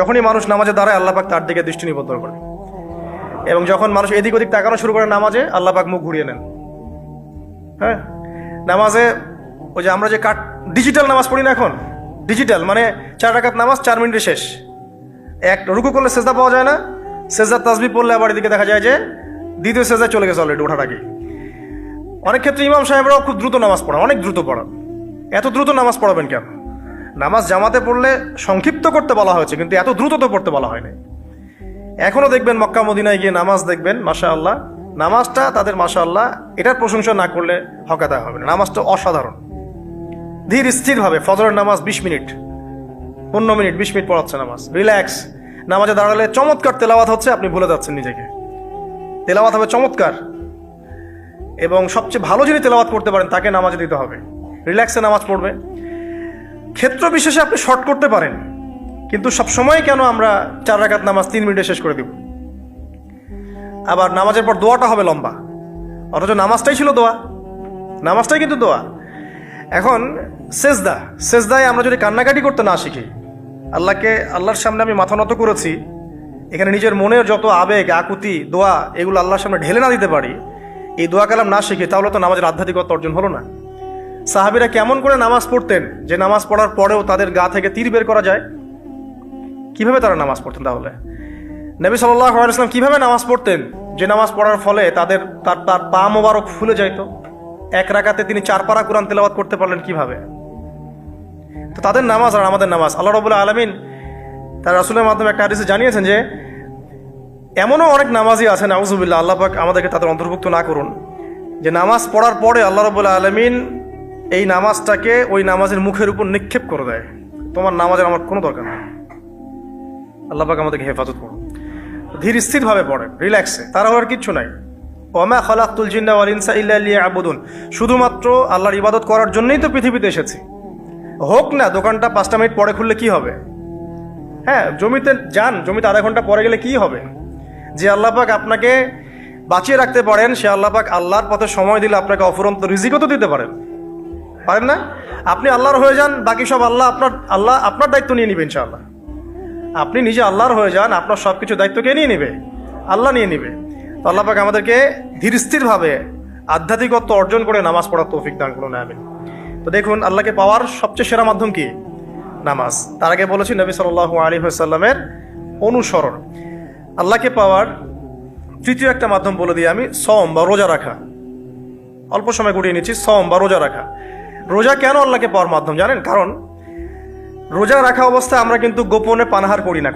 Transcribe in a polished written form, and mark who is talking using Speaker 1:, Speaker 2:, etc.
Speaker 1: যখনই মানুষ নামাজে দাঁড়ায় আল্লাহ পাক তার দিকে দৃষ্টি নিবদ্ধ করে, এবং যখন মানুষ এদিক ওদিক তাকানো শুরু করে নামাজে আল্লাহ পাক মুখ ঘুরিয়ে নেন। হ্যাঁ, নামাজে ওই যে আমরা যে ডিজিটাল নামাজ পড়ি না, এখন ডিজিটাল মানে 4 রাকাত নামাজ 4 মিনিটে শেষ। এক রুকু করলে সেজদা পাওয়া যায় না, সেজদার তাসবিহ পড়লে আবার এদিকে দেখা যায় যে দ্বিতীয় সেজদায় চলে গেছে অলরেডি ওঠার আগে। অনেক ক্ষেত্রে ইমাম সাহেবরাও খুব দ্রুত নামাজ পড়ান, অনেক দ্রুত পড়ান। এত দ্রুত নামাজ পড়াবেন কেন? নামাজ জামাতে পড়লে সংক্ষিপ্ত করতে বলা হয়েছে, কিন্তু এত দ্রুত তো পড়তে বলা হয়নি। এখনো দেখবেন মক্কা মদিনায় গিয়ে নামাজ দেখবেন, মাশাআল্লাহ, নামাজটা তাদের মাশাআল্লাহ এটার প্রশংসা না করলে হকাতা হবে না। নামাজটা অসাধারণ, ধীর স্থিরভাবে ফজরের নামাজ 20 মিনিট 15 মিনিট 20 মিনিট পড়াচ্ছে নামাজ, রিল্যাক্স। নামাজে দাঁড়ালে চমৎকার তেলাওয়াত হচ্ছে, আপনি ভুলে যাচ্ছেন নিজেকে। তেলাওয়াত হবে চমৎকার, এবং সবচেয়ে ভালো যিনি তেলাওয়াত করতে পারেন তাকে নামাজে দিতে হবে। রিল্যাক্সে নামাজ পড়বে। ক্ষেত্র বিশেষে আপনি শর্ট করতে পারেন, কিন্তু সব সময় কেন আমরা 4 রাকাত নামাজ 3 মিনিটে শেষ করে দিব? আবার নামাজের পর দোয়াটা হবে লম্বা, অথচ নামাজটাই ছিল দোয়া, নামাজটাই কিন্তু দোয়া। এখন সেজদায় আমরা যদি কান্নাকাটি করতে না শিখি, আল্লাহর সামনে আমি মাথা নত করেছি, এখানে নিজের মনের যত আবেগ আকুতি দোয়া এগুলো আল্লাহর সামনে ঢেলে না দিতে পারি, এই দোয়া কালাম না শিখি, তাহলে তো নামাজের আধ্যাত্মিকতা অর্জন হলো না। সাহাবীরা কেমন করে নামাজ পড়তেন যে নামাজ পড়ার পরেও তাদের গা থেকে তীর বের করা যায়? কিভাবে তারা নামাজ পড়তেন? তাহলে নবী সাল্লাল্লাহু আলাইহি ওয়াসাল্লাম কিভাবে নামাজ পড়তেন যে নামাজ পড়ার ফলে তার পা মোবারক ফুলে যেত? 1 রাকাতে তিনি 4 পারা কোরআন তেলাওয়াত করতে পারলেন কিভাবে? তো তাদের নামাজ আর আমাদের নামাজ, আল্লাহ রাব্বুল আলামিন তার রাসূলের মাধ্যমে একটা হাদিসে জানিয়েছেন যে এমনও অনেক নামাজি আছেন, আউযুবিল্লাহ, আল্লাহ পাক আমাদেরকে তাদের অন্তর্ভুক্ত না করুন, যে নামাজ পড়ার পরে আল্লাহ রাব্বুল আলামিন এই নামাজটাকে ওই নামাজের মুখের উপর নিক্ষেপ করে দেয়, তোমার নামাজের আমার কোনো দরকার নেই। আল্লাহ পাক আমাদেরকে হেফাজত করুন। ধীর স্থিরভাবে পড়েন, রিল্যাক্সে, তারা হওয়ার কিচ্ছু নাই। ওয়ামা খালাকতুল জিন্না ওয়াল ইনসা ইল্লা লিয়াবুদুন, শুধুমাত্র আল্লাহর ইবাদত করার জন্যই তো পৃথিবীতে এসেছি। হোক না দোকানটা 5টা মিনিট পরে খুললে কি হবে? হ্যাঁ, জমিতে যান, জমিতে আধা ঘন্টা পরে গেলে কি হবে? যে আল্লাহ পাক আপনাকে বাঁচিয়ে রাখতে পারেন, সে আল্লাহ পাক আল্লাহর পথে সময় দিলে আপনাকে অফুরন্ত রিজিকও তো দিতে পারেন না? আপনি আল্লাহর হয়ে যান, বাকি সব আল্লাহ আপনার দায়িত্ব নিয়ে নিবে ইনশাআল্লাহ। আপনি নিজে আল্লাহর হয়ে যান, আপনার সব কিছু দায়িত্ব কে নিয়ে নিবে? আল্লাহ নিয়ে নিবে। তো আল্লাহ পাক আমাদেরকে ধীর স্থিরভাবে আধ্যাত্মিকত্ব অর্জন করে নামাজ পড়ার তৌফিক দান করুন, আমিন। তো দেখুন, আল্লাহকে পাওয়ার সবচেয়ে সেরা মাধ্যম কি? নামাজ। তার আগে বলেছি নবী সাল্লাল্লাহু আলাইহি ওয়াসাল্লামের অনুসরণ। আল্লাহকে পাওয়ার তৃতীয় একটা মাধ্যম বলে দিই আমি, সওম বা রোজা রাখা। অল্প সময় গুটিয়ে নিচ্ছি, সওম বা রোজা রাখা। রোজা কেন আল্লাহকে পাওয়ার মাধ্যম জানেন? কারণ রোজা রাখা অবস্থায় আমরা কিন্তু গোপনে পানাহার করি না।